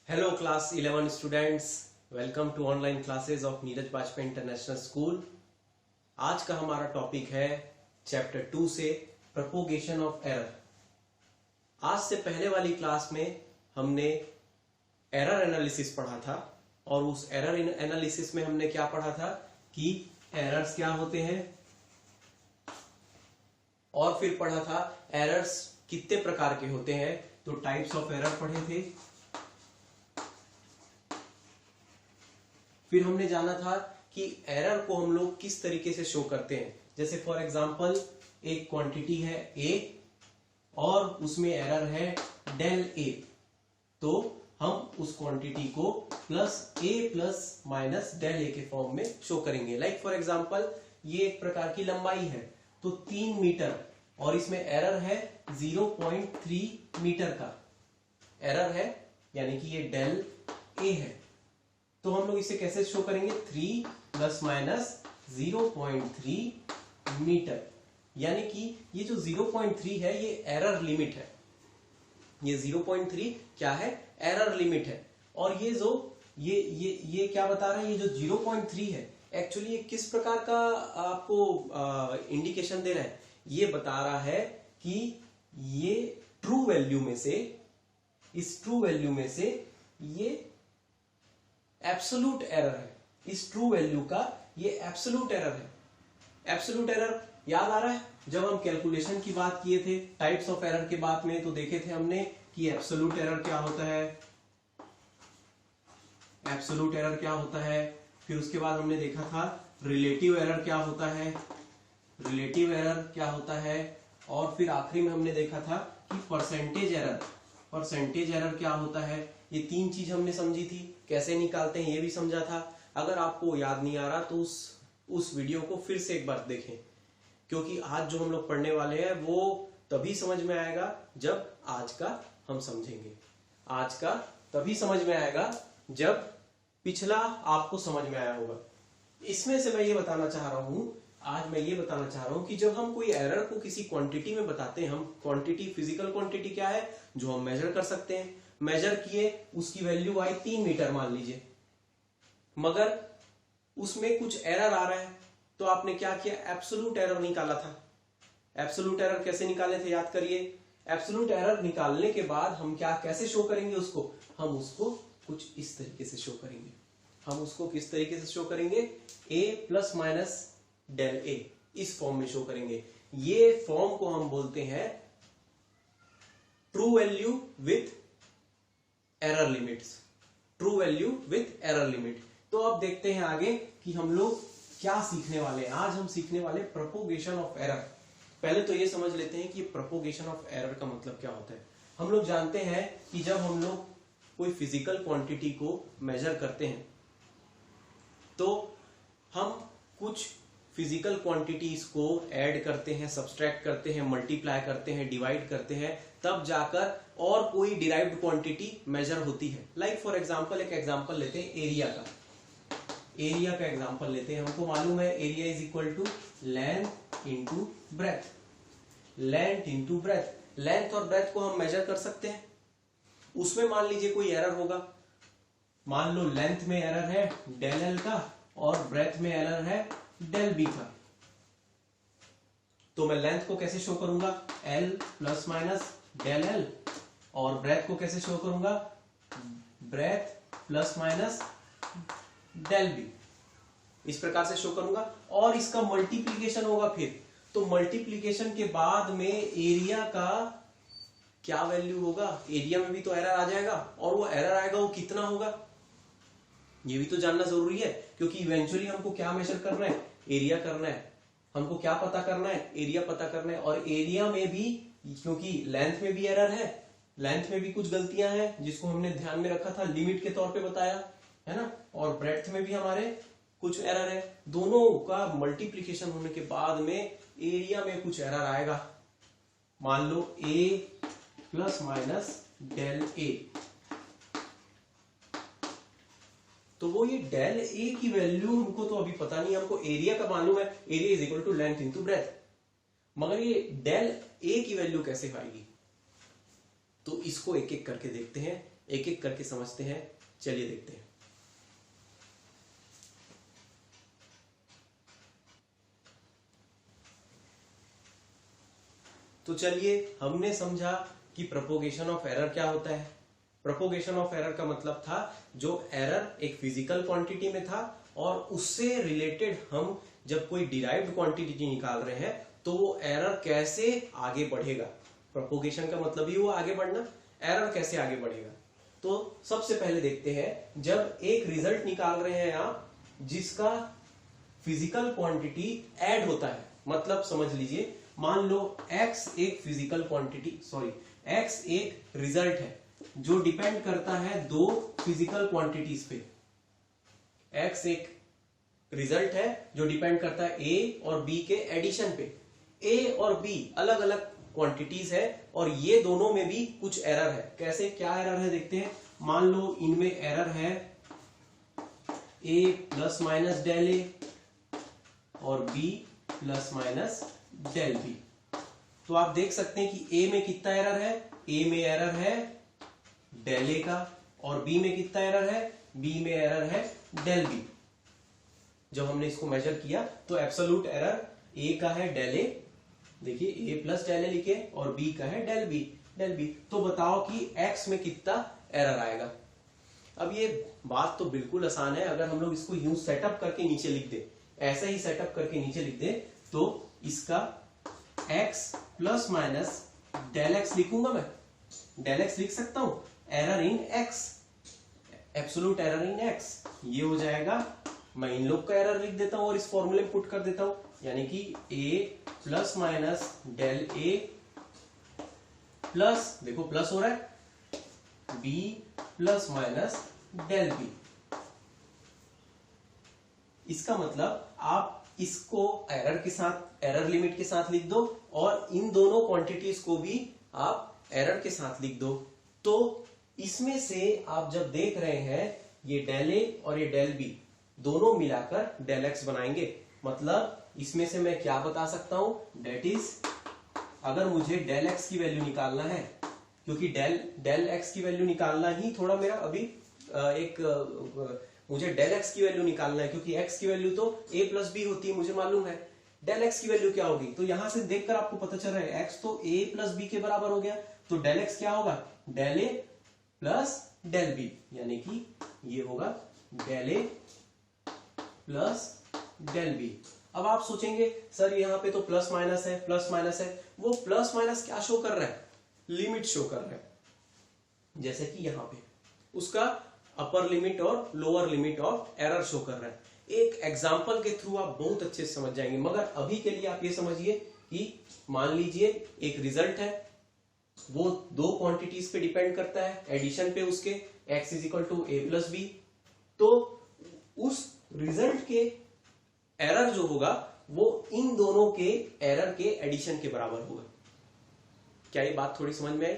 Hello class 11 students, welcome to online classes of Neeraj Bajpai international school. आज का हमारा topic है चैप्टर 2 से प्रोपोगेशन ऑफ एरर। आज से पहले वाली क्लास में हमने एरर एनालिसिस पढ़ा था और उस एरर एनालिसिस में हमने क्या पढ़ा था कि एरर्स क्या होते हैं और फिर पढ़ा था एरर्स कितने प्रकार के होते हैं। तो टाइप्स ऑफ एरर पढ़े थे। फिर हमने जाना था कि एरर को हम लोग किस तरीके से शो करते हैं। जैसे फॉर एग्जांपल एक क्वांटिटी है ए और उसमें एरर है डेल ए, तो हम उस क्वांटिटी को प्लस ए प्लस माइनस डेल ए के फॉर्म में शो करेंगे। लाइक फॉर एग्जांपल ये एक प्रकार की लंबाई है तो 3 मीटर और इसमें एरर है 0.3 मीटर का एरर है, यानी कि ये डेल ए है। तो हम लोग इसे कैसे शो करेंगे, 3 प्लस माइनस 0.3 मीटर, यानी कि ये जो 0.3 है ये एरर लिमिट है। ये 0.3 क्या है, एरर लिमिट है। और ये जो ये क्या बता रहा है, ये जो 0.3 है एक्चुअली ये किस प्रकार का आपको इंडिकेशन दे रहा है, ये बता रहा है कि ये ट्रू वैल्यू में से, इस ट्रू वैल्यू में से ये एब्सोल्यूट एरर है। इस ट्रू वैल्यू का ये एब्सोल्यूट एरर है। एब्सोल्यूट एरर याद आ रहा है, जब हम कैलकुलेशन की बात किए थे टाइप्स ऑफ एरर के बात में, तो देखे थे हमने कि एब्सोल्यूट एरर क्या होता है, एब्सोल्यूट एरर क्या होता है। फिर उसके बाद हमने देखा था रिलेटिव एरर क्या होता है, रिलेटिव एरर क्या होता है। और फिर आखिरी में हमने देखा था कि परसेंटेज एरर, परसेंटेज एरर क्या होता है। ये 3 चीज हमने समझी थी, कैसे निकालते हैं ये भी समझा था। अगर आपको याद नहीं आ रहा तो उस वीडियो को फिर से एक बार देखें, क्योंकि आज जो हम लोग पढ़ने वाले हैं वो तभी समझ में आएगा जब आज का हम समझेंगे। आज का तभी समझ में आएगा जब पिछला आपको समझ में आया होगा। इसमें से मैं ये बताना चाह रहा हूं, आज मैं ये बताना चाह रहा हूं कि जब हम कोई एरर को किसी क्वांटिटी में बताते हैं, हम क्वांटिटी, फिजिकल क्वांटिटी क्या है जो हम मेजर कर सकते हैं, मेजर किए उसकी वैल्यू आई 3 मीटर मान लीजिए, मगर उसमें कुछ एरर आ रहा है, तो आपने क्या किया, एब्सोल्यूट एरर निकाला था। एब्सोल्यूट एरर कैसे निकाले थे याद करिए। एब्सोल्यूट एरर निकालने के बाद हम क्या कैसे शो करेंगे उसको, हम उसको कुछ इस तरीके से शो करेंगे। हम उसको किस तरीके से शो करेंगे, a प्लस माइनस डेल ए, इस फॉर्म में शो करेंगे। ये फॉर्म को हम बोलते हैं true value with error limits, true value with error limit. तो अब देखते हैं आगे कि हम लोग क्या सीखने वाले हैं। आज हम सीखने वाले प्रोपोगेशन ऑफ एरर। पहले तो ये समझ लेते हैं कि प्रोपोगेशन ऑफ एरर का मतलब क्या होता है। हम लोग जानते हैं कि जब हम लोग कोई फिजिकल क्वांटिटी को मेजर करते हैं तो हम कुछ फिजिकल क्वांटिटीज को ऐड करते हैं, सब्सट्रैक्ट करते हैं, मल्टीप्लाई करते हैं, डिवाइड करते हैं, तब जाकर और कोई डिराइव्ड क्वांटिटी मेजर होती है। लाइक फॉर एग्जांपल एक एग्जांपल लेते हैं एरिया का। एरिया का एग्जांपल लेते हैं। हमको मालूम है area is equal to length into breadth, length into breadth. Length और ब्रेथ को हम मेजर कर सकते हैं। उसमें मान लीजिए कोई एरर होगा, मान लो लेंथ में एरर है डेल एल का और ब्रेथ में एरर है डेल बी का। तो मैं लेंथ को कैसे शो करूंगा, L plus minus del L, और ब्रेथ को कैसे शो करूंगा, breadth plus minus del B. इस प्रकार से शो करूंगा और इसका मल्टीप्लीकेशन होगा। फिर तो मल्टीप्लीकेशन के बाद में एरिया का क्या वैल्यू होगा, एरिया में भी तो एरर आ जाएगा, और वो एरर आएगा वो कितना होगा ये भी तो जानना जरूरी है, क्योंकि इवेंचुअली हमको क्या मेजर करना है, एरिया करना है। हमको क्या पता करना है, एरिया पता करना है। और एरिया में भी, क्योंकि लेंथ में भी एरर है, लेंथ में भी कुछ गलतियां हैं जिसको हमने ध्यान में रखा था, लिमिट के तौर पे बताया है ना, और ब्रेड्थ में भी हमारे कुछ एरर है। दोनों का मल्टीप्लीकेशन होने के बाद में एरिया में कुछ एरर आएगा। मान लो a प्लस माइनस डेल ए, तो वो ये डेल ए की वैल्यू हमको तो अभी पता नहीं, हमको एरिया का मालूम है, area is equal to length into breadth, मगर ये डेल ए की वैल्यू कैसे आएगी। तो इसको एक एक करके देखते हैं एक एक करके समझते हैं, चलिए देखते हैं। तो चलिए, हमने समझा कि प्रोपोगेशन ऑफ एरर क्या होता है। प्रोपोगेशन ऑफ एरर का मतलब था जो एरर एक फिजिकल क्वांटिटी में था और उससे रिलेटेड हम जब कोई डिराइव्ड क्वांटिटी निकाल रहे हैं तो वो एरर कैसे आगे बढ़ेगा। प्रोपोगेशन का मतलब ही वो आगे बढ़ना, एरर कैसे आगे बढ़ेगा। तो सबसे पहले देखते हैं, जब एक रिजल्ट निकाल रहे हैं आप जिसका फिजिकल क्वांटिटी ऐड होता है, मतलब समझ लीजिए, मान लो x एक फिजिकल क्वांटिटी, x एक रिजल्ट है जो डिपेंड करता है दो फिजिकल क्वांटिटीज पे। x एक रिजल्ट है जो डिपेंड करता है a और b के एडिशन पे। a और b अलग अलग क्वांटिटीज है और ये दोनों में भी कुछ एरर है। कैसे, क्या एरर है देखते हैं। मान लो इनमें एरर है a plus minus del a और b plus minus del B. तो आप देख सकते हैं कि a में कितना एरर है, a में एरर है डेल a का, और b में कितना एरर है, b में एरर है डेल b। जब हमने इसको मेजर किया तो एब्सोल्यूट एरर a का है डेल a, देखिए a प्लस डेल a लिखे, और b का है डेल b। तो बताओ कि x में कितना एरर आएगा। अब ये बात तो बिल्कुल आसान है, अगर हम लोग इसको यूं सेटअप करके नीचे लिख दे, ऐसा ही सेटअप करके नीचे लिख दे, तो इसका x plus minus del x लिखूंगा, मैं डेल x लिख सकता हूं, error in x, absolute error in x, ये हो जाएगा। मैं इन लोग का एरर लिख देता हूं और इस फॉर्मूले में पुट कर देता हूं, यानी कि a plus minus del a plus, देखो प्लस हो रहा है, b plus minus del b। इसका मतलब आप इसको एरर के साथ, एरर लिमिट के साथ लिख दो और इन दोनों क्वांटिटीज को भी आप एरर के साथ लिख दो। तो इसमें से आप जब देख रहे हैं ये डेल ए और ये डेल बी दोनों मिलाकर डेल एक्स बनाएंगे। मतलब इसमें से मैं क्या बता सकता हूं, डेट इज, अगर मुझे डेल एक्स की वैल्यू निकालना है, क्योंकि डेल एक्स की वैल्यू निकालना ही थोड़ा मेरा अभी मुझे डेल एक्स की वैल्यू निकालना है, क्योंकि एक्स की वैल्यू तो a प्लस बी होती है, मुझे मालूम है। डेल एक्स की वैल्यू क्या होगी, तो यहां से देखकर आपको पता चल रहा है एक्स तो a प्लस बी के बराबर हो गया, तो डेल एक्स क्या होगा, del a plus del B, यानी कि ये होगा del a plus del B. अब आप सोचेंगे सर यहाँ पे तो प्लस माइनस है, प्लस माइनस है, वो प्लस माइनस क्या शो कर रहा है, लिमिट शो कर रहा है। जैसे कि यहाँ पे उसका अपर लिमिट और lower limit of error show कर रहा है। एक एग्जांपल के थ्रू आप बहुत अच्छे से समझ जाएंगे, मगर अभी के लिए आप ये समझिए कि मान लीजिए एक रिजल्ट है, वो दो क्वांटिटीज पे डिपेंड करता है, एडिशन पे उसके x is equal to a plus B. तो उस रिजल्ट के एरर जो होगा वो इन दोनों के एरर के एडिशन के बराबर होगा। क्या ये बात थोड़ी समझ में आई?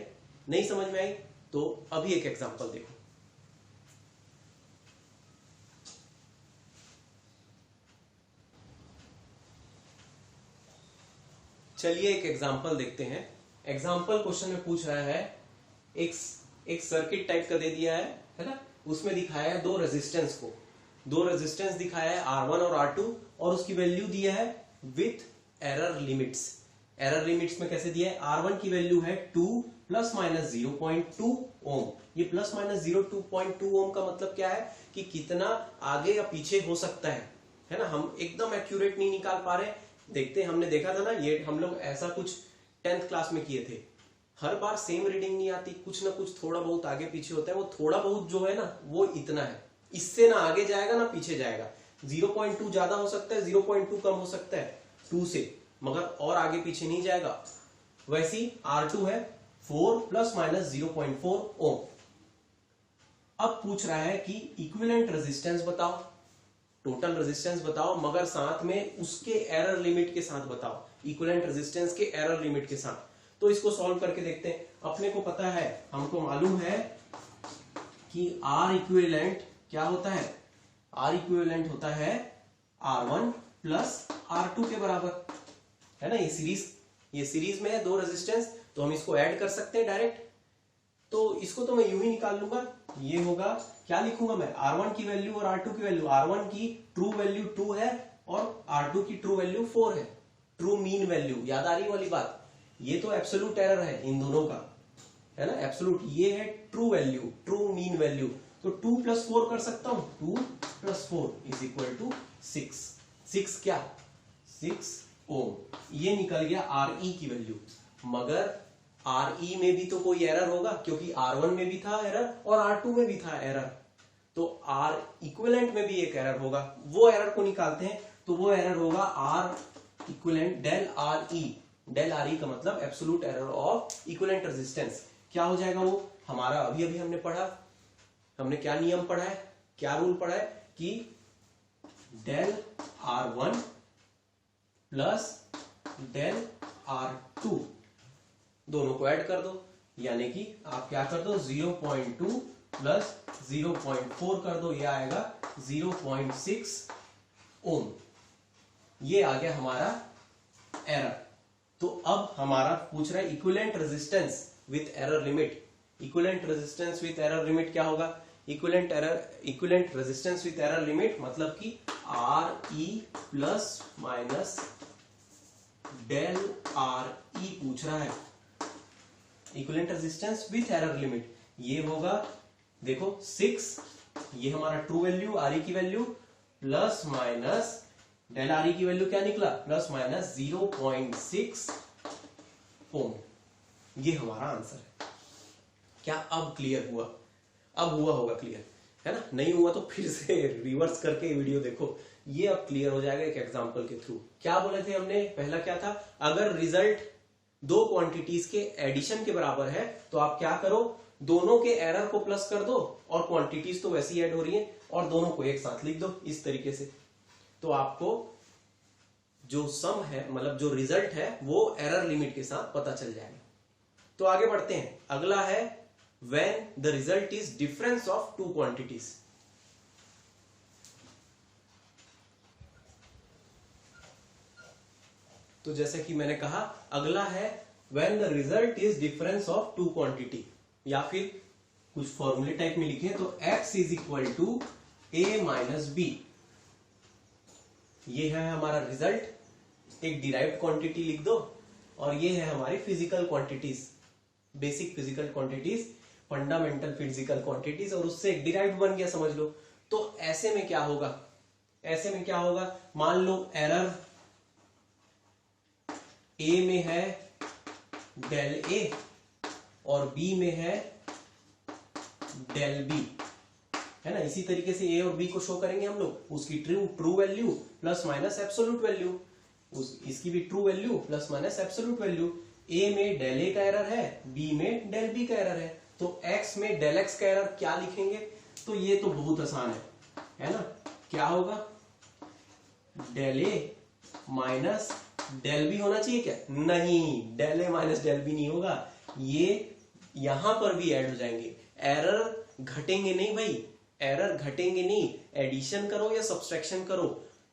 नहीं समझ में आई तो अभी एक एग्जांपल देखो। चलिए एक एग्जांपल देखते हैं। एग्जांपल क्वेश्चन में पूछ रहा है, एक सर्किट टाइप का दे दिया है ना, उसमें दिखाया है दो रेजिस्टेंस को, दो रेजिस्टेंस दिखाया है R1 और R2 और उसकी वैल्यू दिया है with error limits. Error limits में कैसे दिया है, R1 की वैल्यू है 2 प्लस माइनस 0.2 ओम। ये प्लस माइनस 0.2 ओम का मतलब क्या है कि कितना आगे या पीछे हो सकता है ना। हम एकदम एक्यूरेट नहीं निकाल पा रहे, देखते हैं, हमने देखा था ना, ये हम लोग ऐसा कुछ 10th क्लास में किए थे। हर बार सेम रीडिंग नहीं आती, कुछ ना कुछ थोड़ा बहुत आगे पीछे होता है। वो थोड़ा बहुत जो है ना वो इतना है, इससे ना आगे जाएगा ना पीछे जाएगा। 0.2 ज्यादा हो सकता है, 0.2 कम हो सकता है 2 से, मगर और आगे पीछे नहीं जाएगा। वैसी R2 है 4 प्लस माइनस 0.4 ओम। अब पूछ रहा है कि इक्विवेलेंट रेजिस्टेंस बताओ, टोटल रेजिस्टेंस बताओ, मगर साथ में उसके एरर लिमिट के साथ बताओ, इक्विवेलेंट रेजिस्टेंस के एरर लिमिट के साथ। तो इसको सॉल्व करके देखते हैं। अपने को पता है, हमको मालूम है कि R इक्विवेलेंट क्या होता है, R इक्विवेलेंट होता है R1 प्लस R2 के बराबर, है ना। ये सीरीज में है दो रेजिस्टेंस, तो हम इसको ऐड कर सकते हैं डायरेक्ट। तो इसको तो मैं यूं ही निकाल लूंगा, ये होगा, क्या लिखूंगा मैं, R1 की वैल्यू और R2 की वैल्यू, R1 की ट्रू वैल्यू 2 है और R2 की ट्रू वैल्यू 4 है, ट्रू मीन वैल्यू, याद आ रही वाली बात। ये तो एब्सोल्यूट एरर है इन दोनों का, है ना, एब्सोल्यूट, ये है true value, true mean value. तो 2 + 4 कर सकता हूं, 2 + 4 = 6। 6 क्या, 6 ओम। ये निकल गया RE की वैल्यू। मगर RE में भी तो कोई एरर होगा, क्योंकि R1 में भी था एरर और R2 में भी था एरर, तो R इक्विवेलेंट में भी एक एरर होगा। वो एरर को निकालते हैं, तो वो एरर होगा R equivalent del RE। del RE का मतलब absolute error of equivalent resistance. क्या हो जाएगा वो, हमारा अभी अभी हमने पढ़ा, हमने क्या नियम पढ़ा है, क्या रूल पढ़ा है कि del R1 plus del R2 दोनों को ऐड कर दो, यानी कि आप क्या कर दो, 0.2 प्लस 0.4 कर दो, ये आएगा 0.6 ओम। ये आ गया हमारा एरर। तो अब हमारा पूछ रहा है equivalent resistance with error limit. Equivalent resistance with error limit क्या होगा, equivalent resistance with error limit मतलब कि RE plus minus del RE पूछ रहा है, equivalent resistance with error limit. ये होगा, देखो 6, ये हमारा ट्रू वैल्यू RE की value plus minus del RE की वैल्यू क्या निकला, प्लस माइनस 0.6 ओम। ये हमारा आंसर है। क्या अब क्लियर हुआ, अब हुआ होगा क्लियर, है ना, नहीं हुआ तो फिर से रिवर्स करके वीडियो देखो, ये अब क्लियर हो जाएगा एक एग्जांपल के थ्रू। क्या बोले थे हमने, पहला क्या था, अगर रिजल्ट दो क्वांटिटीज के एडिशन के बराबर है तो आप क्या करो, दोनों के एरर को प्लस कर दो और क्वांटिटीज तो वैसी ऐड हो रही है और दोनों को एक साथ लिख दो इस तरीके से, तो आपको जो सम है, मतलब जो रिजल्ट है वो एरर लिमिट के साथ पता चल जाएगा। तो आगे बढ़ते हैं, अगला है when the result is difference of two quantities. तो जैसे कि मैंने कहा, अगला है when the result is difference of two quantity, या फिर कुछ फॉर्मूले टाइप में लिखे तो x = a माइनस b। ये है हमारा रिजल्ट, एक डिराइव्ड क्वांटिटी लिख दो, और ये है हमारी physical quantities, basic physical quantities, fundamental physical quantities, और उससे एक डिराइव्ड बन गया समझ लो। तो ऐसे में क्या होगा, ऐसे में क्या होगा, मान लो एरर A में है del A और B में है del B, है ना। इसी तरीके से A और B को शो करेंगे हम लोग, उसकी true value plus minus absolute value, इसकी भी true value plus minus absolute value. A में del A का एरर है, B में del B का एरर है, तो X में del X का एरर क्या लिखेंगे, तो ये तो बहुत आसान है ना। क्या होगा, del A minus del B होना चाहिए क्या, नहीं, del A minus del B नहीं होगा, ये यहां पर भी ऐड हो जाएंगे। एरर घटेंगे नहीं भाई, एरर घटेंगे नहीं, एडिशन करो या सब्सट्रैक्शन करो,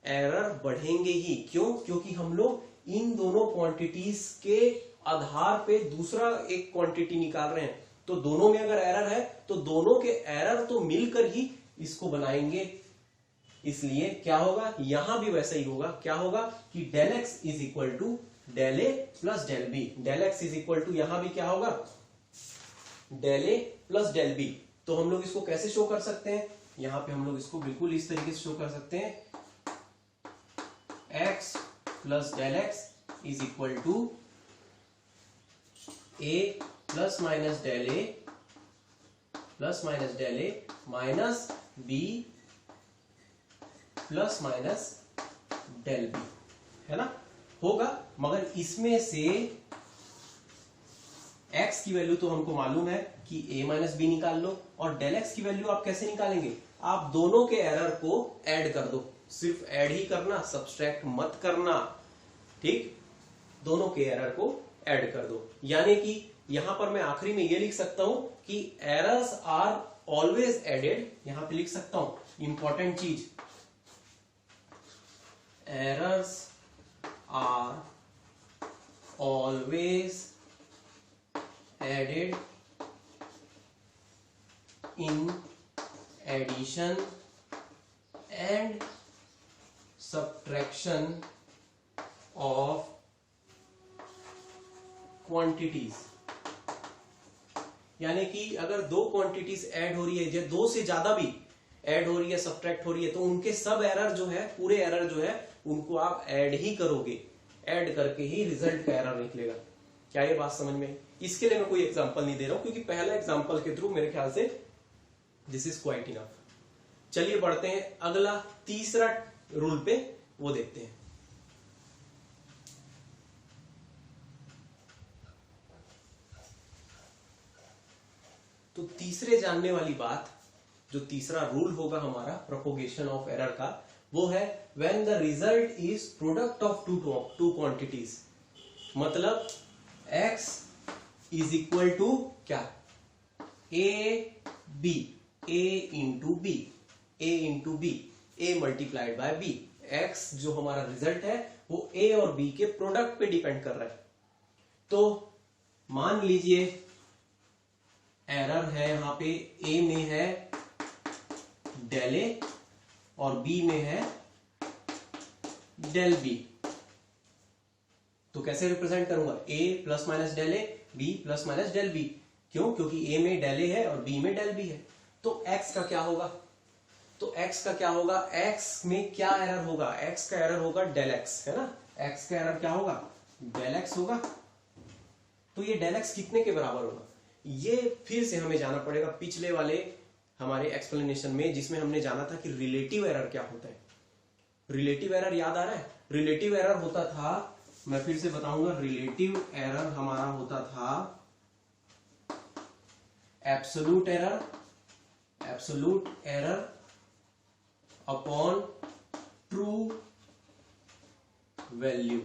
एरर बढ़ेंगे ही। क्यों, क्योंकि हम लोग इन दोनों क्वांटिटीज के आधार पे दूसरा एक क्वांटिटी निकाल रहे हैं, तो दोनों में अगर एरर है तो दोनों के एरर तो मिलकर ही इसको बनाएंगे। इसलिए क्या होगा, यहां भी वैसा ही होगा, क्या होगा कि del x = del A plus del B, del x = यहां भी क्या होगा, del A plus del B। तो हम लोग इसको कैसे शो कर सकते हैं, यहां पे हम लोग इसको बिल्कुल इस तरीके से शो कर सकते हैं, x plus del x = A plus minus del A plus minus del A minus B plus minus del B, है ना, होगा। मगर इसमें से x की वैल्यू तो हमको मालूम है कि a माइनस बी निकाल लो, और del x की वैल्यू आप कैसे निकालेंगे, आप दोनों के एरर को ऐड कर दो, सिर्फ ऐड ही करना, सब्सट्रैक्ट मत करना, ठीक, दोनों के एरर को ऐड कर दो। यानी कि यहां पर मैं आखिरी में ये लिख सकता हूं कि एरर्स आर ऑलवेज एडेड, यहां पे लिख सकता हूं इंपॉर्टेंट चीज, errors are always added in addition and subtraction of quantities। यानी कि अगर दो क्वांटिटीज ऐड हो रही है या दो से ज्यादा भी ऐड हो रही है, सब्ट्रैक्ट हो रही है, तो उनके सब एरर जो है, पूरे एरर जो है, उनको आप ऐड ही करोगे, ऐड करके ही रिजल्ट का एरर निकलेगा। क्या ये बात समझ में? इसके लिए मैं कोई एग्जांपल नहीं दे रहा हूं, क्योंकि पहला एग्जांपल के थ्रू मेरे ख्याल से दिस इज क्वाइट इनफ। चलिए बढ़ते हैं अगला तीसरा रूल पे, वो देखते हैं। तो तीसरे जानने वाली बात, जो तीसरा रूल होगा हमारा प्रोपोगेशन ऑफ एरर का, वो है when the result is product of two quantities. मतलब x इज इक्वल टू क्या? A B, A into B, A into B, A multiplied by B. x जो हमारा रिजल्ट है वो a और b के प्रोडक्ट पे डिपेंड कर रहा है। तो मान लीजिए एरर है यहां पे, a में है डेल ए और b में है डेल b। तो कैसे रिप्रेजेंट करूंगा? a plus minus del A, b plus minus del b। क्यों? क्योंकि a में डेल ए है और b में डेल b है। तो x का क्या होगा? तो x का क्या होगा? x में क्या एरर होगा? x का एरर होगा डेल x, है ना? x का एरर क्या होगा? डेल x होगा। तो ये डेल x कितने के बराबर होगा? ये फिर से हमें जाना पड़ेगा पिछले वाले हमारे एक्सप्लेनेशन में, जिसमें हमने जाना था कि रिलेटिव एरर क्या होता है। रिलेटिव एरर याद आ रहा है? रिलेटिव एरर होता था, मैं फिर से बताऊंगा, रिलेटिव एरर हमारा होता था absolute error upon true value.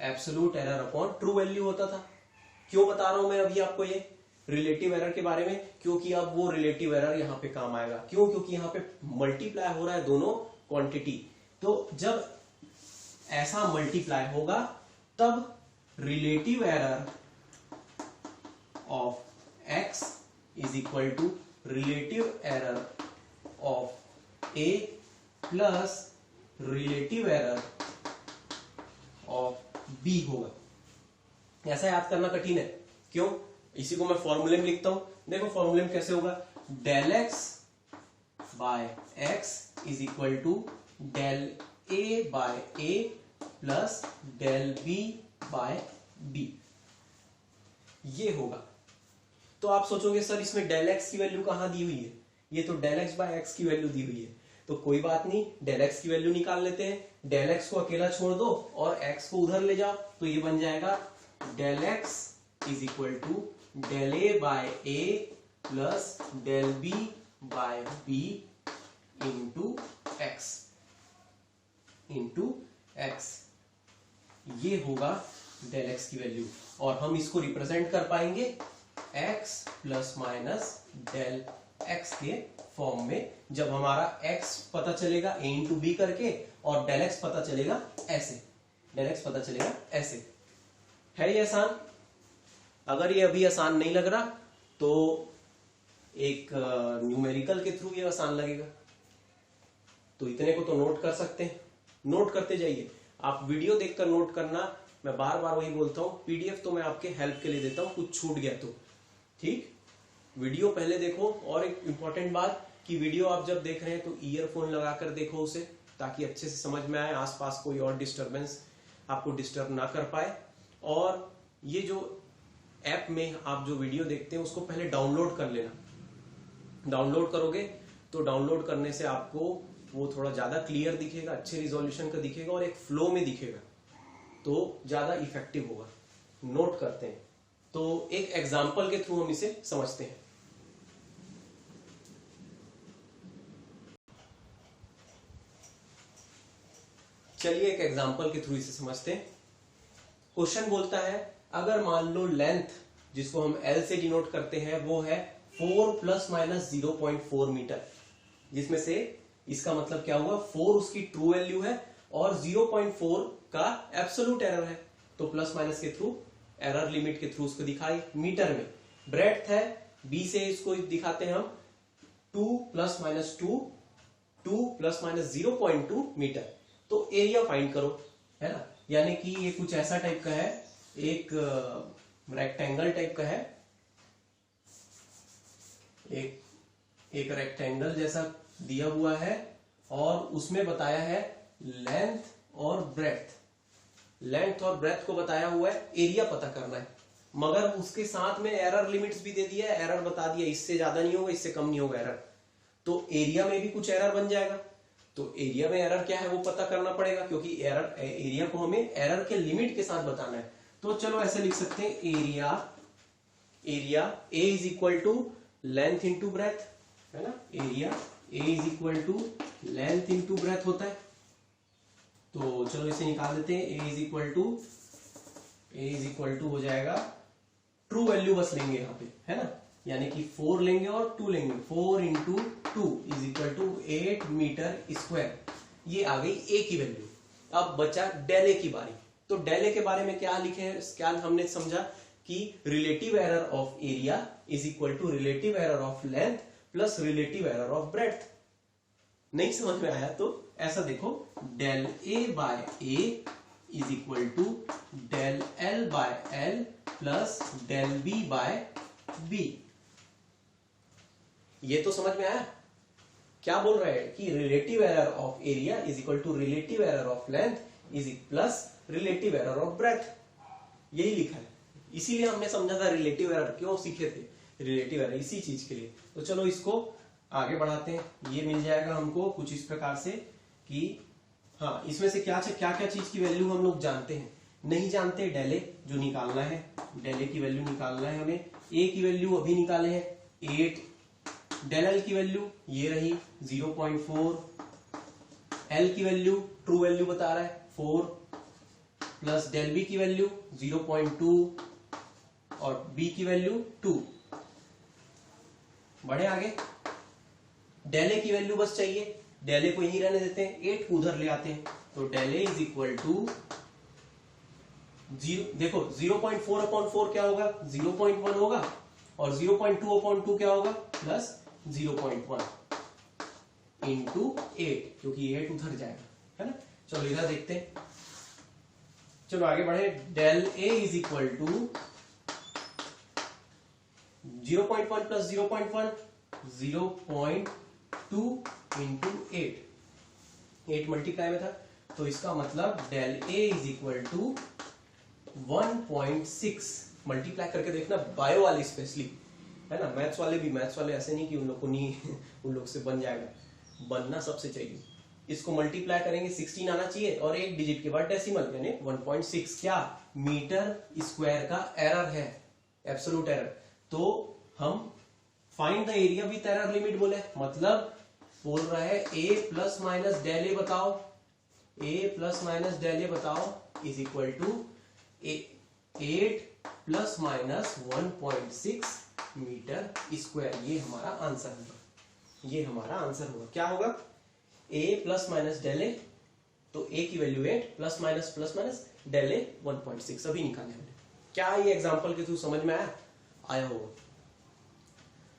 Absolute error upon true value होता था। क्यों बता रहा हूं मैं अभी आपको ये रिलेटिव एरर के बारे में? क्योंकि अब वो रिलेटिव एरर यहां पे काम आएगा। क्यों? क्योंकि यहां पे मल्टीप्लाई हो रहा है दोनों क्वांटिटी। तो जब ऐसा मल्टीप्लाई होगा तब relative error of x is equal to relative error of a plus relative error of b होगा। ऐसा याद करना कठिन है। क्यों? इसी को मैं फॉर्मूले में लिखता हूं। देखो फॉर्मूले में कैसे होगा? Del x by x is equal to del a by a plus del b by b, ये होगा। तो आप सोचोगे सर इसमें डेल x की वैल्यू कहां दी हुई है? ये तो डेल x बाय x की वैल्यू दी हुई है। तो कोई बात नहीं, डेल x की वैल्यू निकाल लेते हैं। डेल x को अकेला छोड़ दो और x को उधर ले जाओ, तो ये बन जाएगा del x is equal to del a by a plus del b by b into x। ये होगा डेल x की वैल्यू, और हम इसको रिप्रेजेंट कर पाएंगे x plus minus del x के फॉर्म में, जब हमारा x पता चलेगा a इंटू बी करके और डेल x पता चलेगा ऐसे, डेल x पता चलेगा ऐसे। है ये आसान? अगर ये अभी आसान नहीं लग रहा तो एक न्यूमेरिकल के थ्रू ये आसान लगेगा। तो इतने को तो नोट कर सकते हैं, नोट करते जाइए। आप वीडियो देखकर नोट करना, मैं बार बार वही बोलता हूं, पीडीएफ तो मैं आपके हेल्प के लिए देता हूं, कुछ छूट गया तो ठीक, वीडियो पहले देखो। और एक इंपॉर्टेंट बात कि वीडियो आप जब देख रहे हैं तो ईयरफोन लगाकर देखो उसे, ताकि अच्छे से समझ में आए, आसपास कोई और डिस्टरबेंस आपको डिस्टर्ब ना कर पाए। और ये जो ऐप में आप जो वीडियो देखते हैं उसको पहले डाउनलोड कर लेना। डाउनलोड करोगे तो डाउनलोड करने से आपको वो थोड़ा ज्यादा क्लियर दिखेगा, अच्छे रिजोल्यूशन का दिखेगा और एक फ्लो में दिखेगा, तो ज्यादा इफेक्टिव होगा। नोट करते हैं, तो एक एग्जाम्पल के थ्रू हम इसे समझते हैं। चलिए एक एग्जाम्पल के थ्रू इसे समझते हैं। क्वेश्चन बोलता है अगर मान लो लेंथ, जिसको हम L से डिनोट करते हैं, वो है 4 प्लस माइनस 0.4 मीटर, जिसमें से इसका मतलब क्या हुआ, 4 उसकी ट्रू वैल्यू है और 0.4 का एब्सोल्यूट एरर है। तो प्लस माइनस के थ्रू, एरर लिमिट के थ्रू उसको दिखाई मीटर में। ब्रेड्थ है B से, इसको दिखाते हैं हम 2 plus minus 2 plus minus 0.2 meter. तो एरिया फाइंड करो, है ना। यानी कि ये कुछ ऐसा टाइप का है, एक रेक्टेंगल टाइप का है, एक रेक्टेंगल जैसा दिया हुआ है और उसमें बताया है लेंथ और ब्रेथ को बताया हुआ है, एरिया पता करना है। मगर उसके साथ में एरर लिमिट्स भी दे दिया है, एरर बता दिया इससे ज्यादा नहीं होगा, इससे कम नहीं होगा एरर। तो एरिया में भी कुछ एरर बन जाएगा। तो एरिया में एरर क्या है वो पता करना पड़ेगा, क्योंकि एरिया को हमें एरर के लिमिट के साथ बताना है। तो चलो ऐसे लिख सकते हैं, area A is equal to length into breadth, है ना। Area A is equal to length into breadth होता है। तो चलो इसे निकाल देते हैं। ए इज इक्वल टू हो जाएगा, ट्रू वैल्यू बस लेंगे यहाँ पे, है ना। यानी कि 4 लेंगे और 2 लेंगे। 4 into 2 is equal to 8 meter square. ये आ गई ए की वैल्यू। अब बचा डेल ए की बारी। तो डेल ए के बारे में क्या लिखे हैं, क्या हमने समझा कि relative error of area is equal to relative error of length plus relative error of breadth. नहीं समझ में आया तो ऐसा देखो, del A by A is equal to del L by L plus del B by B. ये तो समझ में आया। क्या बोल रहे हैं कि relative error of area is equal to relative error of length is plus relative error of breadth. यही लिखा है, इसीलिए हमने समझा था रिलेटिव एरर क्यों सीखे थे, रिलेटिव एरर इसी चीज के लिए। तो चलो इसको आगे बढ़ाते हैं। ये मिल जाएगा हमको कुछ इस प्रकार से कि हाँ, इसमें से क्या क्या चीज की वैल्यू हम लोग जानते हैं, नहीं जानते। डेल ए जो निकालना है, डेल ए की वैल्यू निकालना है हमें। ए की वैल्यू अभी निकाले हैं 8, डेल एल की वैल्यू ये रही 0.4, एल की वैल्यू ट्रू वैल्यू बता रहा है 4, प्लस डेल बी की वैल्यू 0.2 और बी की वैल्यू 2। बढ़े आगे। डेल ए की वैल्यू बस चाहिए, डेल ए को यही रहने देते हैं, 8 को उधर ले आते हैं। तो del A is equal to देखो 0.4/4 क्या होगा, 0.1 होगा, और 0.2/2 क्या होगा, प्लस 0.1 इंटू 8, क्योंकि 8 उधर जाएगा, है ना। चलो इधर देखते हैं। चलो आगे बढ़े। Del A is equal to 0.1 plus 0.1 0.2 into 8 multiply में था। तो इसका मतलब del A is equal to 1.6। Multiply करके देखना, बायो वाले स्पेशली, है ना। मैथ्स वाले ऐसे नहीं कि उन लोग को नहीं उन लोग से बन जाएगा, बनना सबसे चाहिए। इसको मल्टीप्लाई करेंगे 16 आना चाहिए और एक डिजिट के बाद डेसिमल, यानी 1.6 क्या मीटर स्क्वायर का एरर है, एब्सोल्यूट एरर। तो हम find the area with error limit बोले, मतलब बोल रहा है A plus minus del A बताओ, A plus minus del A बताओ is equal to 8 plus minus 1.6 meter square. ये हमारा आंसर होगा, ये हमारा आंसर होगा। क्या होगा, ए प्लस माइनस डेल ए, तो ए की वैल्यू 8 प्लस माइनस डेल ए 1.6 अभी निकाले हमने। क्या ये एग्जांपल के थ्रू समझ में आया होगा।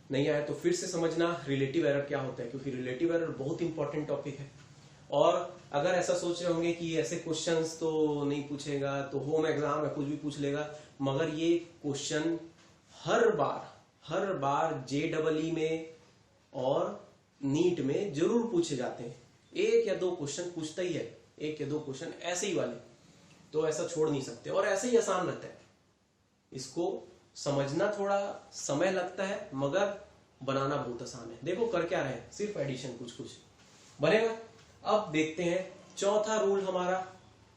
नहीं आया तो फिर से समझना रिलेटिव एरर क्या होता है, क्योंकि रिलेटिव एरर बहुत इंपॉर्टेंट टॉपिक है। और अगर ऐसा सोच रहे होंगे कि ऐसे क्वेश्चंस तो नहीं पूछेगा, तो होम एग्जाम में कुछ भी पूछ लेगा, मगर ये क्वेश्चन हर बार JEE में और नीट में जरूर पूछे जाते हैं। 1 या 2 क्वेश्चन पूछता ही है, 1 या 2 क्वेश्चन ऐसे ही वाले, तो ऐसा छोड़ नहीं सकते। और ऐसे ही आसान रहता है, इसको समझना थोड़ा समय लगता है मगर बनाना बहुत आसान है। देखो कर क्या रहे हैं, सिर्फ एडिशन कुछ बनेगा। अब देखते हैं चौथा रूल हमारा,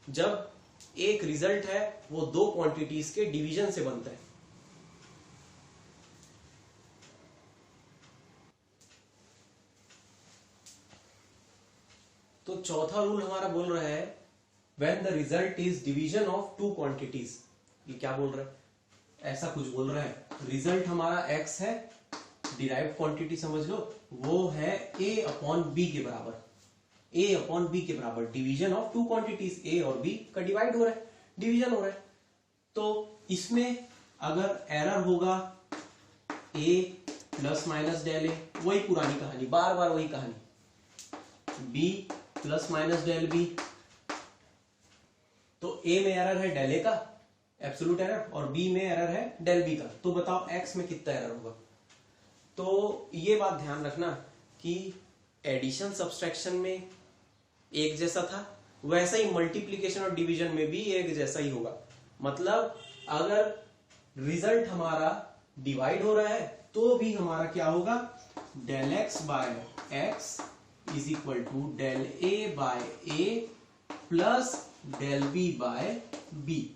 जब एक रिजल्ट है वो 2 क्वांटिटीज के डिवीजन से बनता है। तो चौथा रूल हमारा बोल रहा है when the result is division of 2 quantities. ये क्या बोल रहा है, ऐसा कुछ बोल रहा है। रिजल्ट हमारा x है, डिराइव्ड क्वांटिटी समझ लो, वो है a/b के बराबर, a/b के बराबर। डिवीजन ऑफ 2 क्वांटिटीज, a और b का डिवाइड हो रहा है, डिवीजन हो रहा है। तो इसमें अगर एरर होगा a plus minus del A, वही पुरानी कहानी, बार बार वही कहानी, B plus minus del B. तो ए में एरर है डेल ए का एब्सोल्यूट एरर, और बी में एरर है डेल बी का। तो बताओ एक्स में कितना एरर होगा। तो ये बात ध्यान रखना कि एडिशन सब्सट्रैक्शन में एक जैसा था, वैसा ही मल्टीप्लीकेशन और डिवीजन में भी एक जैसा ही होगा। मतलब अगर रिजल्ट हमारा डिवाइड हो रहा है तो भी हमारा क्या होगा, del x by x is equal to del A by A plus del B by B.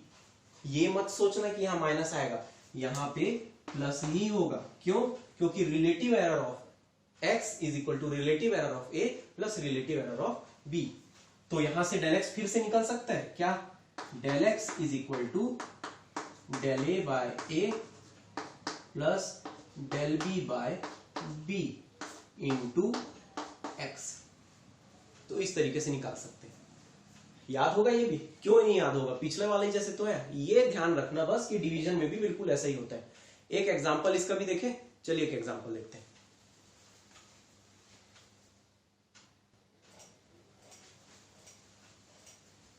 ये मत सोचना कि यहां माइनस आएगा, यहां पे प्लस ही होगा। क्यों? क्योंकि relative error of x is equal to relative error of A plus relative error of B. तो यहां से डेल एक्स फिर से निकल सकता है क्या, del x is equal to del A by A plus del B by B into x. तो इस तरीके से निकाल सकते हैं। याद होगा ये भी? क्यों नहीं याद होगा, पिछले वाले जैसे तो है। ये ध्यान रखना बस कि डिवीजन में भी बिल्कुल ऐसा ही होता है। एक एग्जांपल इसका भी देखें, चलिए एक एग्जांपल देखते हैं।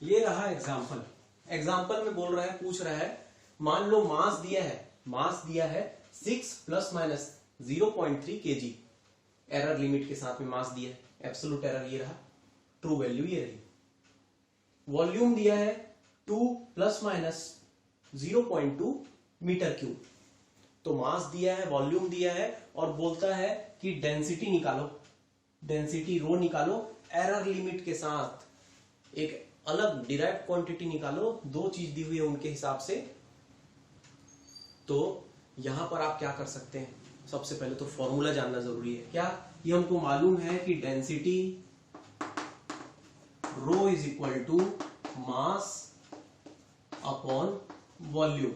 ये रहा एग्जांपल। एग्जांपल में बोल रहा है, पूछ रहा है, मान लो मास दिया है 6 plus minus 0.3 kg, error limit के साथ में मास दिया है, एब्सोल्यूट एरर ये रहा, ट्रू वैल्यू ये रही। वॉल्यूम दिया है 2 प्लस माइनस 0.2 मीटर क्यूब। तो मास दिया है, वॉल्यूम दिया है, और बोलता है कि डेंसिटी निकालो, डेंसिटी रो निकालो, एरर लिमिट के साथ एक अलग डिराइव्ड क्वांटिटी निकालो। दो चीज दी हुई है उनके हिसाब से। तो यहां पर आप क्या कर सकते हैं, सबसे पहले तो फॉर्मूला जानना जरूरी है। क्या? ये हमको मालूम है कि density rho is equal to mass upon volume.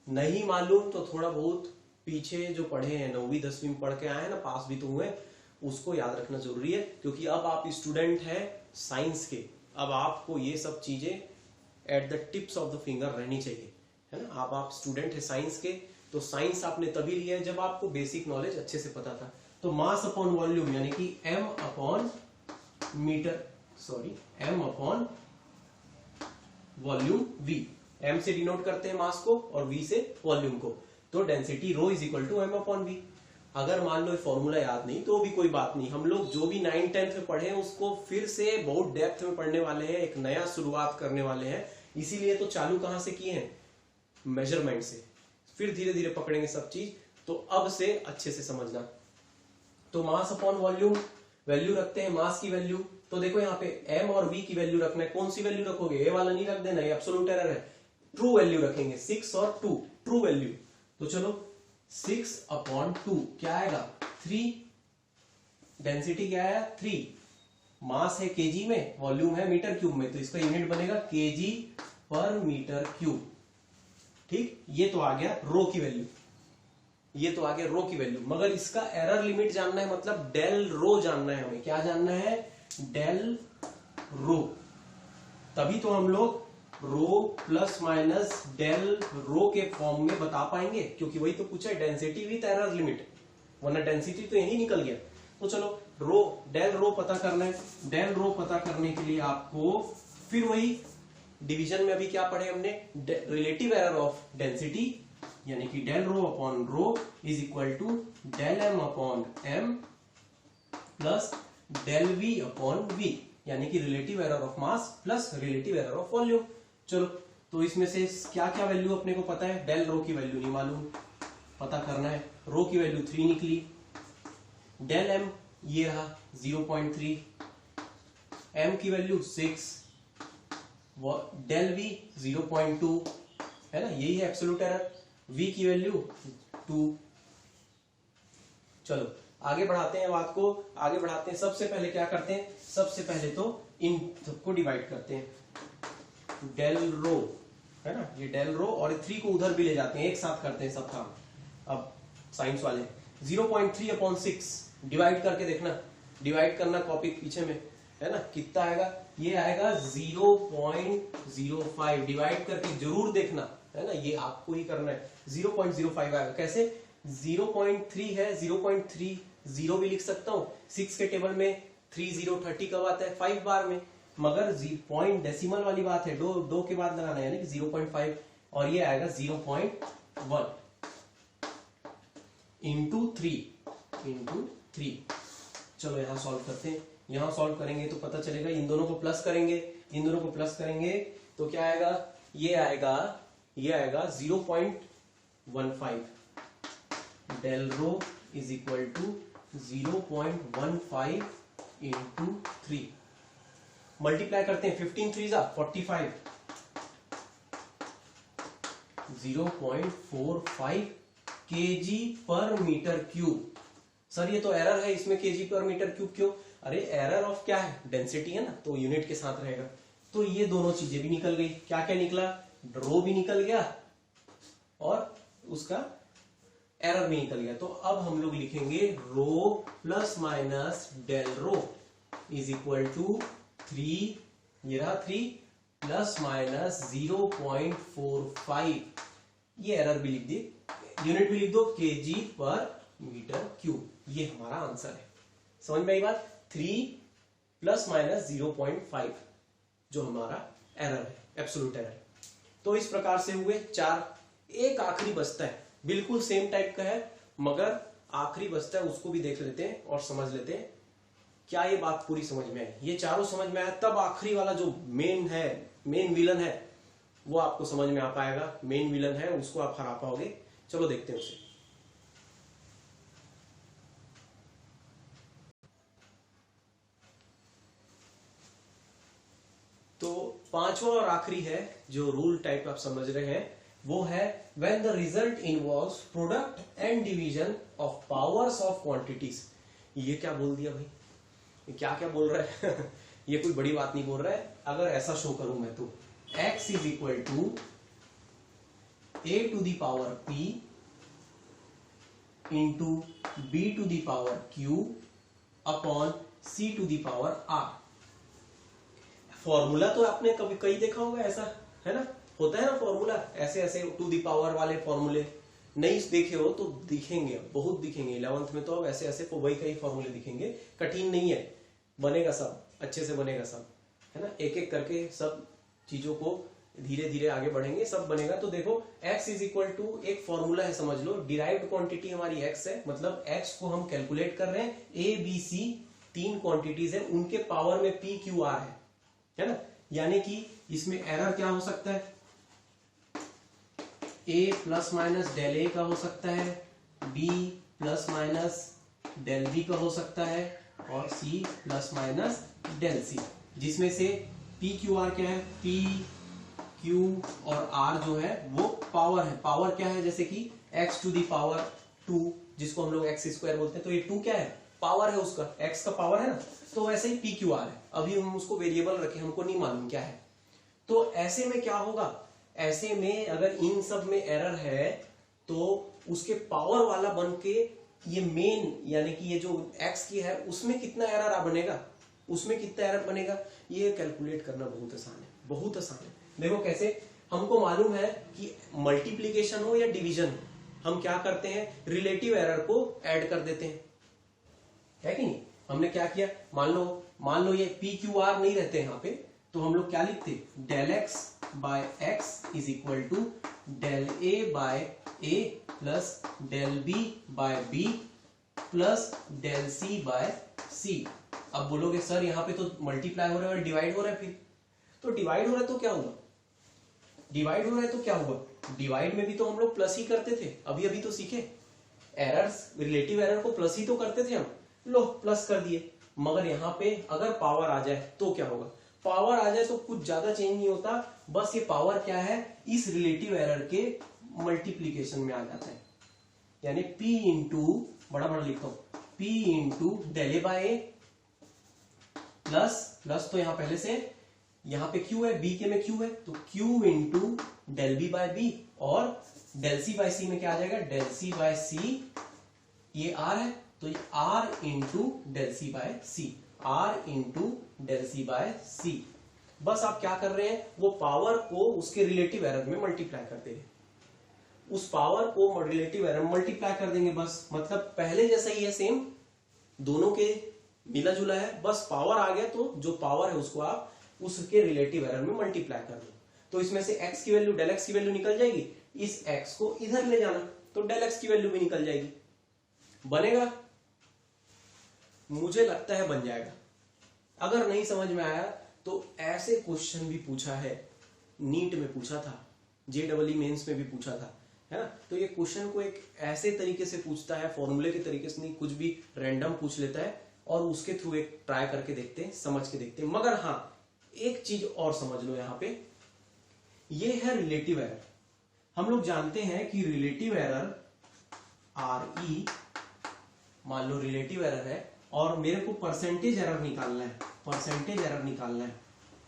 नहीं मालूम तो थोड़ा बहुत पीछे जो पढ़े हैं, 9वीं 10वीं में पढ़ के आए हैं ना, पास भी तो हुए, उसको याद रखना जरूरी है। क्योंकि अब आप स्टूडेंट हैं साइंस के, अब आपको ये सब चीजें at the tips of the finger रहनी चाहिए, है ना। आप स्टूडेंट है साइंस के, तो साइंस आपने तभी लिया है जब आपको बेसिक नॉलेज अच्छे से पता था। तो मास अपॉन वॉल्यूम यानी कि m upon volume v। m से डिनोट करते हैं मास को और v से वॉल्यूम को। तो density rho is equal to m upon v। अगर मान लो फॉर्मूला याद नहीं तो भी कोई बात नहीं, हम लोग जो भी 9th 10th में पढ़े हैं उसको फिर से बहुत डेप्थ में पढ़ने वाले हैं, एक नया शुरुआत करने वाले हैं। इसीलिए तो चालू कहां से किए हैं, मेजरमेंट से, फिर धीरे धीरे पकड़ेंगे सब चीज। तो अब से अच्छे से समझना। तो मास अपॉन वॉल्यूम वैल्यू रखते हैं, मास की वैल्यू। तो देखो यहाँ पे m और v की वैल्यू रखना है। कौन सी वैल्यू रखोगे, ए वाला नहीं रख देना, ये एब्सोल्यूट एरर है। ट्रू वैल्यू रखेंगे, 6 और 2 ट्रू वैल्यू। तो चलो 6 अपॉन 2 क्या आएगा, 3। डेंसिटी क्या है, 3। मास है केजी में, वॉल्यूम है मीटर क्यूब में, तो इसका यूनिट बनेगा केजी पर मीटर क्यूब। ठीक, ये तो आ गया रो की वैल्यू, ये तो आ गया रो की वैल्यू। मगर इसका एरर लिमिट जानना है, मतलब डेल रो जानना है हमें। क्या जानना है, डेल रो। तभी तो हम लोग रो प्लस माइनस डेल रो के फॉर्म में बता पाएंगे, क्योंकि वही तो पूछा है, डेंसिटी विथ एरर लिमिट, वरना डेंसिटी तो यही निकल गया। तो चलो रो, डेल रो पता करना है। डेल रो पता करने के लिए आपको फिर वही डिवीजन में अभी क्या पढ़े हमने, रिलेटिव एरर ऑफ डेंसिटी, यानी कि del rho upon rho is equal to del m upon m plus del v upon v, यानी कि relative error of mass plus relative error of volume. चलो, तो इसमें से क्या क्या वैल्यू अपने को पता है, डेल रो की वैल्यू नहीं मालूम, पता करना है। रो की वैल्यू 3 निकली, डेल एम ये रहा 0.3, एम की वैल्यू 6, डेल वी 0.2 है ना, यही है एब्सोल्यूट एरर। v की वैल्यू 2। चलो आगे बढ़ाते हैं बात को, आगे बढ़ाते हैं। सबसे पहले क्या करते हैं, सबसे पहले तो इन सबको डिवाइड करते हैं। डेल रो है ना, ये डेल रो, और 3 को उधर भी ले जाते हैं, एक साथ करते हैं सब काम। अब साइंस वाले 0.3 अपॉन 6 डिवाइड करके देखना, डिवाइड करना कॉपी पीछे में है ना, कितना आएगा, ये आएगा 0.05। डिवाइड करके जरूर देखना है ना, ये आपको ही करना है। 0.05 आएगा। कैसे, 0.3 है, 0.30 भी लिख सकता हूं। 6 के टेबल में 30 कब आता है? 5 बार में। मगर पॉइंट डेसिमल वाली बात है, दो के बाद लगाना है, यानी कि 0.5, और ये आएगा 0.1 इंटू 3। चलो यहां सॉल्व करते हैं। यहां सॉल्व करेंगे तो पता चलेगा, इन दोनों को प्लस करेंगे, तो क्या आएगा? ये आएगा 0.15 del rho is equal to 0.15 into 3। Multiply करते हैं, 15 3 45, 0.45 केजी पर मीटर क्यूब। सर ये तो एरर है, इसमें केजी पर मीटर क्यूब क्यों? अरे एरर ऑफ क्या है? डेंसिटी है ना, तो यूनिट के साथ रहेगा। तो ये दोनों चीजें भी निकल गई। क्या क्या निकला? रो भी निकल गया और उसका एरर भी निकल गया। तो अब हम लोग लिखेंगे rho plus minus del rho is equal to 3, ये रहा 3 प्लस माइनस 0.45। ये एरर भी लिख दिए, यूनिट भी लिख दो, केजी पर मीटर क्यूब। ये हमारा आंसर है। समझ में आई बात? 3 प्लस माइनस 0.5 जो हमारा एरर है, एब्सोल्यूट एरर। तो इस प्रकार से हुए 4। एक आखिरी बचता है, बिल्कुल सेम टाइप का है, मगर आखिरी बचता है, उसको भी देख लेते हैं और समझ लेते हैं क्या ये बात पूरी समझ में आई। ये चारों समझ में आया, तब आखिरी वाला जो मेन विलन है वो आपको समझ में आ पाएगा। मेन विलन है, उसको आप हरा पाओगे। चलो देखते हैं उसे। तो पांचवा और आखिरी है जो रूल टाइप आप समझ रहे हैं, वो है when the result involves product and division of powers of quantities. ये क्या बोल दिया भाई? ये क्या क्या बोल रहा है? ये कोई बड़ी बात नहीं बोल रहा है। अगर ऐसा शो करूं मैं तो x is equal to a to the power p into b to the power q upon c to the power r। Formula तो आपने कभी कहीं देखा होगा, ऐसा है ना, होता है ना फॉर्मूला, ऐसे ऐसे टू द पावर वाले फॉर्मूले। नहीं देखे हो तो दिखेंगे, बहुत दिखेंगे 11th में। तो अब ऐसे ऐसे वही कई फॉर्मूले दिखेंगे, कठिन नहीं है, बनेगा सब, अच्छे से बनेगा सब, है ना। एक एक करके सब चीजों को धीरे धीरे आगे बढ़ेंगे, सब बनेगा। तो देखो x इज इक्वल टू, एक फॉर्मूला है समझ लो, डिराइव्ड क्वांटिटी हमारी x है, मतलब x को हम कैलकुलेट कर रहे हैं। a b c 3 क्वांटिटीज है, उनके पावर में p q r है ना। यानी कि इसमें एरर क्या हो सकता है? a plus minus del a का हो सकता है, b plus minus del b का हो सकता है, और c plus minus del c, जिसमें से p q r क्या है? p q और r जो है वो पावर है। पावर क्या है? जैसे कि x टू दी पावर 2, जिसको हम लोग x स्क्वायर बोलते हैं, तो ये 2 क्या है? पावर है उसका, x का पावर है ना। तो वैसे ही p q r है। अभी हम उसको वेरिएबल रखें, हमको नहीं मालूम क्या है। तो ऐसे में क्या होगा? ऐसे में अगर इन सब में एरर है तो उसके पावर वाला बन के ये मेन, यानी कि ये जो x की है उसमें कितना एरर बनेगा, उसमें कितना एरर बनेगा, ये कैलकुलेट करना बहुत आसान है, बहुत आसान है। देखो कैसे, हमको मालूम है कि मल्टीप्लीकेशन हो या डिवीजन हो, हम क्या करते हैं? रिलेटिव एरर को ऐड कर देते हैं, है कि नहीं। हमने क्या किया? मान लो ये पी क्यू आर नहीं रहते यहाँ पे, तो हम लोग क्या लिखते? Del x by x is equal to del A by A plus del B by B plus del C by C. अब बोलोगे सर यहाँ पे तो मल्टीप्लाई हो रहा है और डिवाइड हो रहा है, फिर तो डिवाइड हो रहा है तो क्या हुआ? डिवाइड हो रहा है तो क्या हुआ? डिवाइड में भी तो हम लोग प्लस ही करते थे, अभी अभी तो सीखे। एरर्स, रिलेटिव एरर को प्लस ही तो करते थे हम, लो प्लस कर दिए। मगर यहाँ पे अगर पावर आ जाए तो क्या होगा? पावर आ जाए तो कुछ ज्यादा चेंज नहीं होता, बस ये पावर क्या है? इस रिलेटिव एरर के मल्टीप्लीकेशन में आ जाता है। यानी P इंटू, बड़ा बड़ा लिखता हूं, P into del A by A plus तो यहां पहले से यहां पे Q है, B के में Q है, तो Q into del B by B, और डेल सी बाय सी में क्या आ जाएगा? Del C by C. ये R है तो ये R into del C by C, R into del C by C. बस आप क्या कर रहे हैं? वो पावर को उसके रिलेटिव एरर में मल्टीप्लाई करते हैं। उस पावर को रिलेटिव एरर मल्टीप्लाई कर देंगे बस, मतलब पहले जैसा ही है सेम, दोनों के मिला जुला है, बस पावर आ गया तो जो पावर है उसको आप उसके रिलेटिव एरर में मल्टीप्लाई कर दो। तो इसमें से x की वैल्यू डेल x की वैल्यू निकल जाएगी, इस x को इधर ले जाना तो डेल x की वैल्यू भी निकल जाएगी। बनेगा? मुझे लगता है बन जाएगा। अगर नहीं समझ में आया तो ऐसे क्वेश्चन भी पूछा है, नीट में पूछा था, JEE मेंस में भी पूछा था, है ना। तो ये क्वेश्चन को एक ऐसे तरीके से पूछता है, फॉर्मूले के तरीके से नहीं, कुछ भी रैंडम पूछ लेता है और उसके थ्रू एक ट्राई करके देखते हैं, समझ के देखते हैं। मगर हाँ, एक चीज और समझ लो, यहाँ पे ये है रिलेटिव एरर। हम लोग जानते हैं कि रिलेटिव एरर RE, मान लो रिलेटिव एरर है और मेरे को परसेंटेज एरर निकालना है, परसेंटेज एरर निकालना है,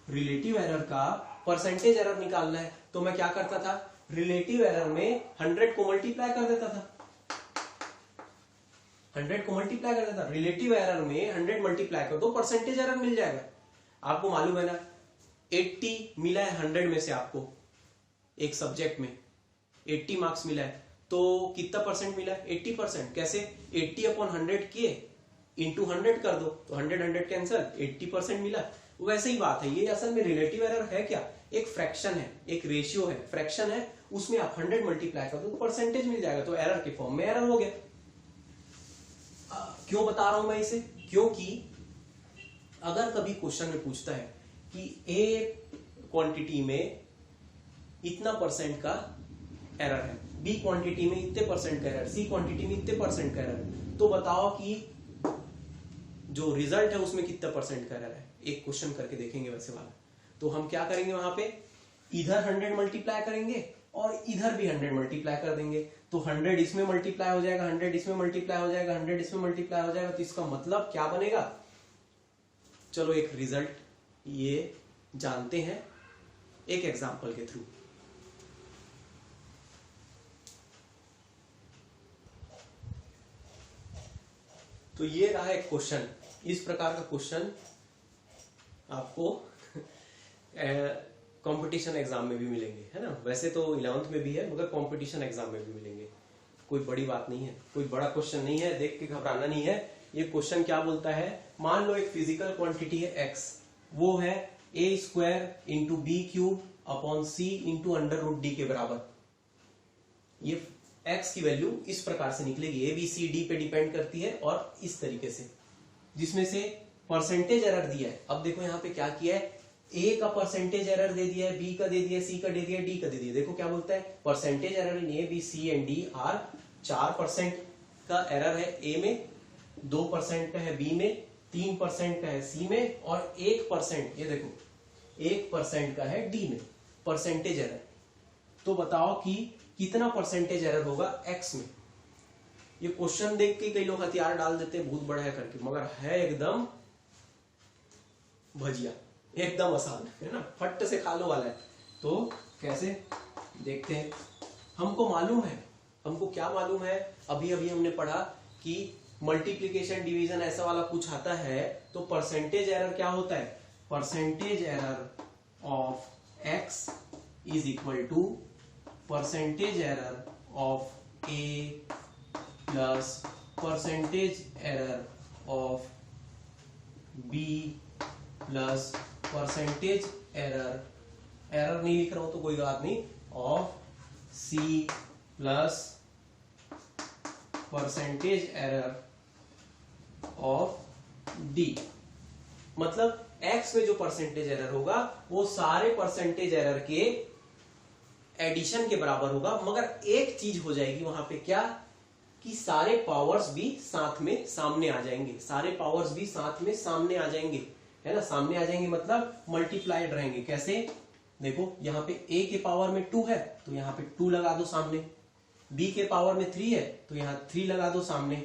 रिलेटिव एरर का परसेंटेज एरर निकालना है। तो मैं क्या करता था, रिलेटिव एरर में 100 को मल्टीप्लाई कर देता था, 100 को मल्टीप्लाई कर देता। रिलेटिव एरर में 100 मल्टीप्लाई कर दो, परसेंटेज एरर मिल जाएगा। आपको मालूम है ना, 80 मिला है 100 में से, आपको एक सब्जेक्ट में 80 मार्क्स मिला है, तो कितना परसेंट मिला है? 80%। कैसे? 80/100 किए इंटू 100 कर दो तो 100 कैंसल, 80% मिला। वैसे ही बात है, ये असल में रिलेटिव एरर है क्या, एक फ्रैक्शन है, एक रेशियो है, फ्रैक्शन है, उसमें आप 100 मल्टीप्लाई कर दो तो परसेंटेज मिल जाएगा। तो एरर के फॉर्म में एरर हो गया। क्यों बता रहा हूं मैं इसे? क्योंकि अगर कभी क्वेश्चन में पूछता है कि ए क्वांटिटी में इतना परसेंट का एरर है, बी क्वांटिटी में इतने परसेंट का एरर, सी क्वांटिटी में इतने परसेंट का एरर, तो बताओ कि जो रिजल्ट है उसमें कितना परसेंट का एरर है। एक क्वेश्चन करके देखेंगे वैसे वाला। तो हम क्या करेंगे, वहां पे इधर 100 मल्टीप्लाई करेंगे और इधर भी 100 मल्टीप्लाई कर देंगे। तो 100 इसमें मल्टीप्लाई हो जाएगा, 100 इसमें मल्टीप्लाई हो जाएगा, 100 इसमें मल्टीप्लाई हो जाएगा। तो इसका मतलब क्या बनेगा, चलो एक रिजल्ट ये जानते हैं एक एग्जांपल के थ्रू। तो ये रहा एक क्वेश्चन, इस प्रकार का क्वेश्चन आपको कंपटीशन एग्जाम में भी मिलेंगे, है ना। वैसे तो 11th में भी है, मगर कंपटीशन एग्जाम में भी मिलेंगे। कोई बड़ी बात नहीं है, कोई बड़ा क्वेश्चन नहीं है, देख के घबराना नहीं है। ये क्वेश्चन क्या बोलता है, मान लो एक फिजिकल क्वांटिटी है x, वो है a² into b³/c into √d के बराबर। ये x की वैल्यू इस प्रकार से निकलेगी, a b c d पे डिपेंड करती है, और इस तरीके से, जिसमें से परसेंटेज एरर दिया है। अब देखो यहाँ पे क्या किया है, a का परसेंटेज एरर दे दिया है, b का दे दिया, c का दे दिया, d का दे दिया। देखो क्या बोलता है, percentage error in a b c and d are 4% का एरर है a में, 2% का है b में, 3% का है c में, और 1%, ये देखो 1% का है d में परसेंटेज एरर। तो बताओ कि कितना परसेंटेज एरर होगा x में। ये क्वेश्चन देख के कई लोग हथियार डाल देते हैं, बहुत बड़ा है करके, मगर है एकदम भजिया, एकदम आसान है ना, फट से खा लो वाला है। तो कैसे देखते हैं। हमको मालूम है, हमको क्या मालूम है, अभी अभी हमने पढ़ा कि मल्टीप्लिकेशन डिवीजन ऐसा वाला कुछ आता है तो परसेंटेज एरर क्या होता है, percentage error of x is equal to percentage error of a plus percentage error of b plus percentage error, error नहीं लिख रहा हूं तो कोई बात नहीं, of c plus percentage error of d। मतलब x में जो परसेंटेज एरर होगा वो सारे परसेंटेज एरर के एडिशन के बराबर होगा, मगर एक चीज हो जाएगी वहां पे, क्या कि सारे पावर्स भी साथ में सामने आ जाएंगे, सारे पावर्स भी साथ में सामने आ जाएंगे, है ना। सामने आ जाएंगे मतलब मल्टीप्लाइड रहेंगे। कैसे, देखो यहाँ पे a के पावर में 2 है तो यहाँ पे 2 लगा दो सामने, b के पावर में 3 है तो यहाँ 3 लगा दो सामने,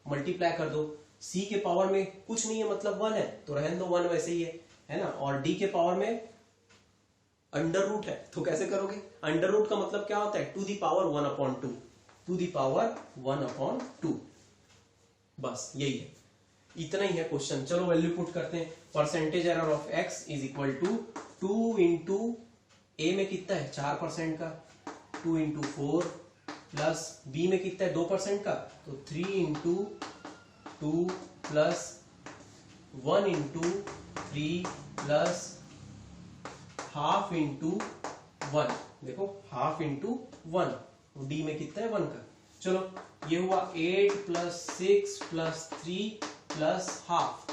मल्टीप्लाई कर दो। c के पावर में कुछ नहीं है मतलब 1 है तो रहने दो, 1 वैसे ही है ना। और d के पावर में अंडर रूट है तो कैसे करोगे, अंडर रूट का मतलब क्या होता है, to the power 1/2, to the power 1/2। बस यही है, इतना ही है क्वेश्चन। चलो वैल्यू पुट करते हैं। Percentage error of x is equal to 2 into A में कितना है 4% का, 2 इंटू 4 प्लस बी में कितना है 2% का, तो 3 into 2 plus 1 into 3 plus half into 1, देखो हाफ इंटू 1, डी में कितना है 1 का। चलो ये हुआ 8 plus 6 plus 3 plus half,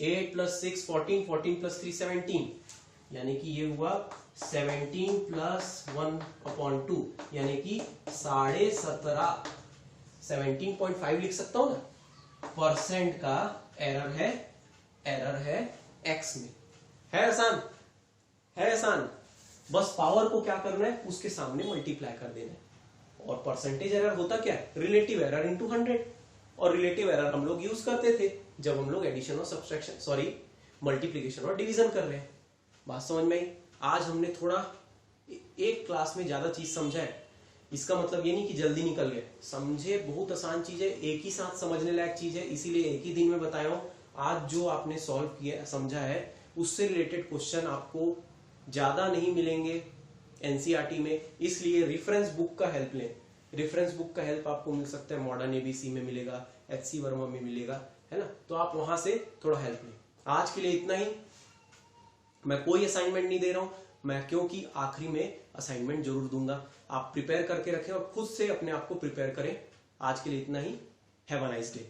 8 plus 6 14, 14 plus 3 17, यानी कि ये हुआ 17 प्लस 1/2, यानी कि 17.5, 17.5 लिख सकता हूं ना। परसेंट का एरर है एक्स में। है आसान, है आसान, बस पावर को क्या करना है, उसके सामने मल्टीप्लाई कर देना है। और परसेंटेज एरर होता क्या है, रिलेटिव एरर इंटू 100। और रिलेटिव एरर हम लोग यूज करते थे जब हम लोग एडिशन और सब्सट्रैक्शन, सॉरी मल्टीप्लिकेशन और डिवीजन कर रहे हैं। बात समझ में आई। आज हमने थोड़ा एक क्लास में ज्यादा चीज समझा है, इसका मतलब ये नहीं कि जल्दी निकल गए, समझे। बहुत आसान चीज है, एक ही साथ समझने लायक चीज है, इसीलिए एक ही दिन में बताया हूं। आज जो आपने सॉल्व किया समझा है, उससे रिलेटेड क्वेश्चन आपको ज्यादा नहीं मिलेंगे एनसीईआरटी में, इसलिए रेफरेंस बुक का हेल्प लें। रेफरेंस बुक का हेल्प आपको मिल सकता है, मॉडर्न एबीसी में मिलेगा, एचसी वर्मा में मिलेगा, है ना। तो आप वहां से थोड़ा हेल्प लें। आज के लिए इतना ही। मैं कोई असाइनमेंट नहीं दे रहा हूं मैं, क्योंकि आखिरी में असाइनमेंट जरूर दूंगा। आप प्रिपेयर करके रखें और खुद से अपने आप को प्रिपेयर करें। आज के लिए इतना ही। Have a nice day.